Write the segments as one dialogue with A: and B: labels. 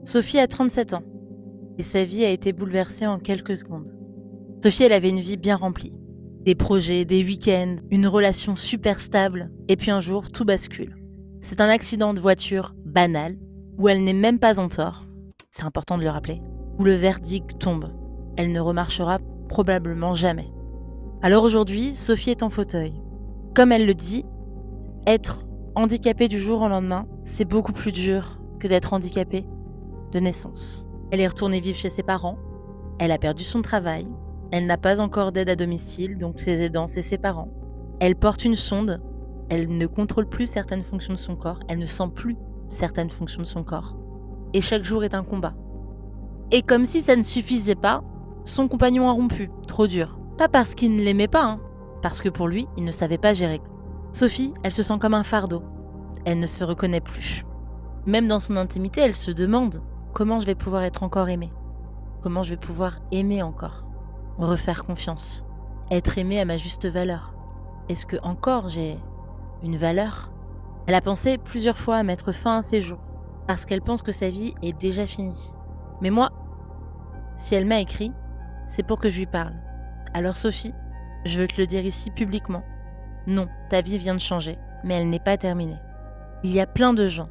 A: Sophie a 37 ans et sa vie a été bouleversée en quelques secondes. Sophie, elle avait une vie bien remplie. Des projets, des week-ends, une relation super stable, et puis un jour, tout bascule. C'est un accident de voiture banal, où elle n'est même pas en tort, c'est important de le rappeler, où le verdict tombe. Elle ne remarchera probablement jamais. Alors aujourd'hui, Sophie est en fauteuil. Comme elle le dit, être handicapée du jour au lendemain, c'est beaucoup plus dur que d'être handicapée de naissance. Elle est retournée vivre chez ses parents, elle a perdu son travail, elle n'a pas encore d'aide à domicile, donc ses aidants, c'est ses parents. Elle porte une sonde, elle ne contrôle plus certaines fonctions de son corps, elle ne sent plus certaines fonctions de son corps. Et chaque jour est un combat. Et comme si ça ne suffisait pas, son compagnon a rompu, trop dur. Pas parce qu'il ne l'aimait pas, parce que pour lui, il ne savait pas gérer. Sophie, elle se sent comme un fardeau. Elle ne se reconnaît plus. Même dans son intimité, elle se demande comment je vais pouvoir être encore aimée. Comment je vais pouvoir aimer encore. Refaire confiance. Être aimée à ma juste valeur. Est-ce que encore j'ai une valeur ? Elle a pensé plusieurs fois à mettre fin à ses jours, parce qu'elle pense que sa vie est déjà finie. Mais moi, si elle m'a écrit, c'est pour que je lui parle. Alors Sophie, je veux te le dire ici publiquement. Non, ta vie vient de changer, mais elle n'est pas terminée. Il y a plein de gens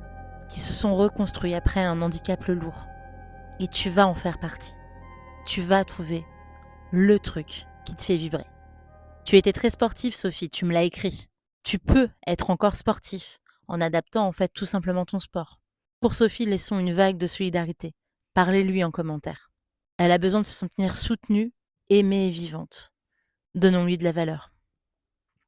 A: qui se sont reconstruits après un handicap lourd. Et tu vas en faire partie. Tu vas trouver le truc qui te fait vibrer. Tu étais très sportive, Sophie, tu me l'as écrit. Tu peux être encore sportif en adaptant en fait tout simplement ton sport. Pour Sophie, laissons une vague de solidarité. Parlez-lui en commentaire. Elle a besoin de se sentir soutenue, aimée et vivante. Donnons-lui de la valeur.